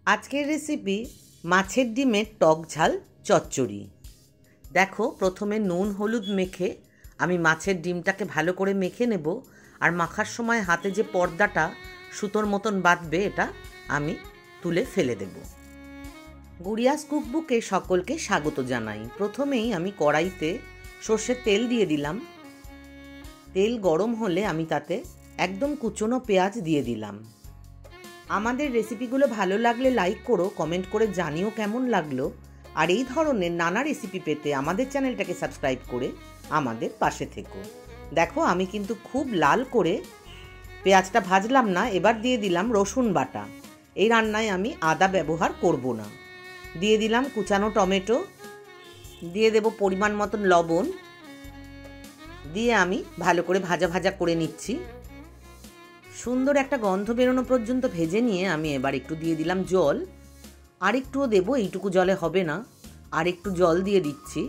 আজকের রেসিপি মাছের ডিমের টক ঝাল চচ্চড়ি। দেখো, প্রথমে নুন হলুদ মেখে আমি মাছের ডিমটাকে ভালো করে মেখে নেব। আর মাখার সময় হাতে যে পর্দাটা সুতোর মতন বাঁধবে, এটা আমি তুলে ফেলে দেব। গুড়িয়াস কুকবুকে সকলকে স্বাগত জানাই। প্রথমেই আমি কড়াইতে সর্ষের তেল দিয়ে দিলাম। তেল গরম হলে আমি তাতে একদম কুচনো পেঁয়াজ দিয়ে দিলাম। আমাদের রেসিপিগুলো ভালো লাগলে লাইক করো, কমেন্ট করে জানিও কেমন লাগলো। আর এই ধরনের নানা রেসিপি পেতে আমাদের চ্যানেলটাকে সাবস্ক্রাইব করে আমাদের পাশে থেকো। দেখো, আমি কিন্তু খুব লাল করে পেঁয়াজটা ভাজলাম না। এবার দিয়ে দিলাম রসুন বাটা। এই রান্নায় আমি আদা ব্যবহার করব না। দিয়ে দিলাম কুচানো টমেটো, দিয়ে দেব পরিমাণ মতন লবণ, দিয়ে আমি ভালো করে ভাজা ভাজা করে নিচ্ছি। সুন্দর একটা গন্ধ বেরোনো পর্যন্ত ভেজে নিয়ে আমি এবার একটু দিয়ে দিলাম জল। আর একটুও দেবো, এইটুকু জলে হবে না, আর একটু জল দিয়ে দিচ্ছি।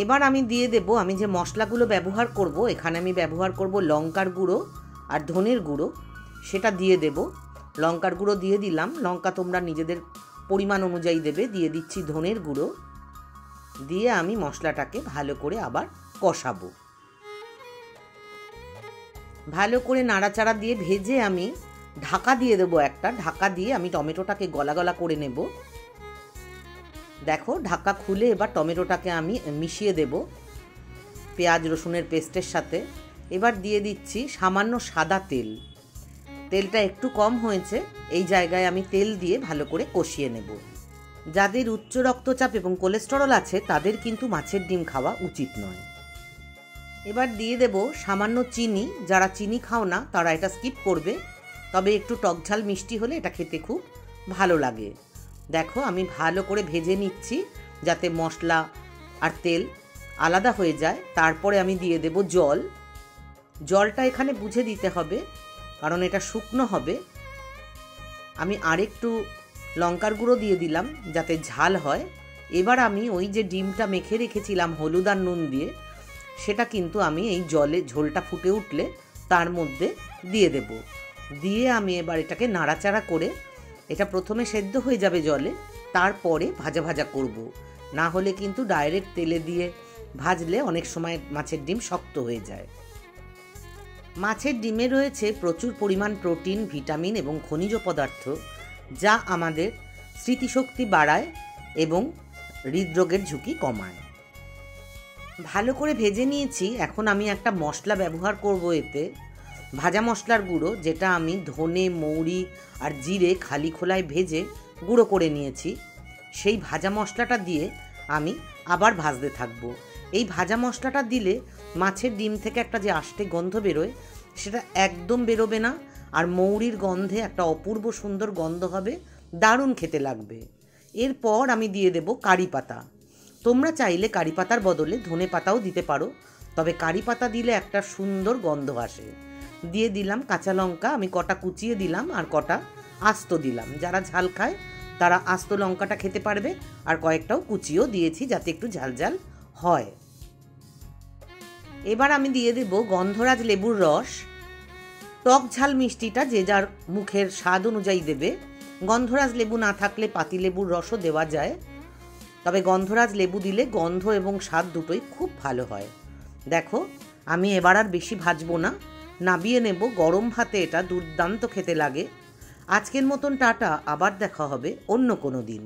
এবার আমি দিয়ে দেব আমি যে মশলাগুলো ব্যবহার করব। এখানে আমি ব্যবহার করব লঙ্কার গুঁড়ো আর ধনের গুঁড়ো, সেটা দিয়ে দেব। লঙ্কার গুঁড়ো দিয়ে দিলাম, লঙ্কা তোমরা নিজেদের পরিমাণ অনুযায়ী দেবে। দিয়ে দিচ্ছি ধনের গুঁড়ো, দিয়ে আমি মশলাটাকে ভালো করে আবার কষাবো। ভালো করে নাড়াচাড়া দিয়ে ভেজে আমি ঢাকা দিয়ে দেবো। একটা ঢাকা দিয়ে আমি টমেটোটাকে গলা গলা করে নেব। দেখো, ঢাকা খুলে এবার টমেটোটাকে আমি মিশিয়ে দেব পেঁয়াজ রসুনের পেস্টের সাথে। এবার দিয়ে দিচ্ছি সামান্য সাদা তেল। তেলটা একটু কম হয়েছে, এই জায়গায় আমি তেল দিয়ে ভালো করে কষিয়ে নেব। যাদের উচ্চ রক্তচাপ এবং কোলেস্টেরল আছে তাদের কিন্তু মাছের ডিম খাওয়া উচিত নয়। এবার দিয়ে দেব সামান্য চিনি। যারা চিনি খাও না তারা এটা স্কিপ করবে, তবে একটু টকঝাল মিষ্টি হলে এটা খেতে খুব ভালো লাগে। দেখো, আমি ভালো করে ভেজে নিচ্ছি যাতে মশলা আর তেল আলাদা হয়ে যায়। তারপরে আমি দিয়ে দেব জল। জলটা এখানে বুঝে দিতে হবে, কারণ এটা শুকনো হবে। আমি আরেকটু লঙ্কার গুঁড়ো দিয়ে দিলাম যাতে ঝাল হয়। এবার আমি ওই যে ডিমটা মেখে রেখেছিলাম হলুদ আর নুন দিয়ে, সেটা কিন্তু আমি এই জলে ঝোলটা ফুটে উঠলে তার মধ্যে দিয়ে দেব। দিয়ে আমি এবার এটাকে নাড়াচাড়া করে, এটা প্রথমে সেদ্ধ হয়ে যাবে জলে, তারপরে ভাজা ভাজা করব। না হলে কিন্তু ডাইরেক্ট তেলে দিয়ে ভাজলে অনেক সময় মাছের ডিম শক্ত হয়ে যায়। মাছের ডিমে রয়েছে প্রচুর পরিমাণ প্রোটিন, ভিটামিন এবং খনিজ পদার্থ, যা আমাদের স্মৃতিশক্তি বাড়ায় এবং হৃদরোগের ঝুঁকি কমায়। ভালো করে ভেজে নিয়েছি। এখন আমি একটা মশলা ব্যবহার করব এতে, ভাজা মশলার গুঁড়ো, যেটা আমি ধনে, মৌরি আর জিরে খালি খোলায় ভেজে গুঁড়ো করে নিয়েছি। সেই ভাজা মশলাটা দিয়ে আমি আবার ভাজতে থাকবো। এই ভাজা মশলাটা দিলে মাছের ডিম থেকে একটা যে আষ্টে গন্ধ বেরোয়, সেটা একদম বেরোবে না। আর মৌরির গন্ধে একটা অপূর্ব সুন্দর গন্ধ হবে, দারুণ খেতে লাগবে। এরপর আমি দিয়ে দেব কারি পাতা। তোমরা চাইলে কারি পাতার বদলে ধনে পাতাও দিতে পারো, তবে কারি পাতা দিলে একটা সুন্দর গন্ধ আসে। দিয়ে দিলাম কাঁচা লঙ্কা, আমি কটা কুচিয়ে দিলাম আর কটা আস্ত দিলাম। যারা ঝাল খায় তারা আস্ত লঙ্কাটা খেতে পারবে, আর কয়েকটাও কুচিও দিয়েছি যাতে একটু ঝাল ঝাল হয়। এবার আমি দিয়ে দেব গন্ধরাজ লেবুর রস। টক ঝাল মিষ্টিটা যে যার মুখের স্বাদ অনুযায়ী দেবে। গন্ধরাজ লেবু না থাকলে পাতিলেবুর রসও দেওয়া যায়, তবে গন্ধরাজ লেবু দিলে গন্ধ এবং স্বাদ দুটোই খুব ভালো হয়। দেখো, আমি এবার আর বেশি ভাজবো না, নাবিয়ে নেব। গরম ভাতে এটা দুর্দান্ত খেতে লাগে। আজকের মতন টাটা, আবার দেখা হবে অন্য কোনো দিন।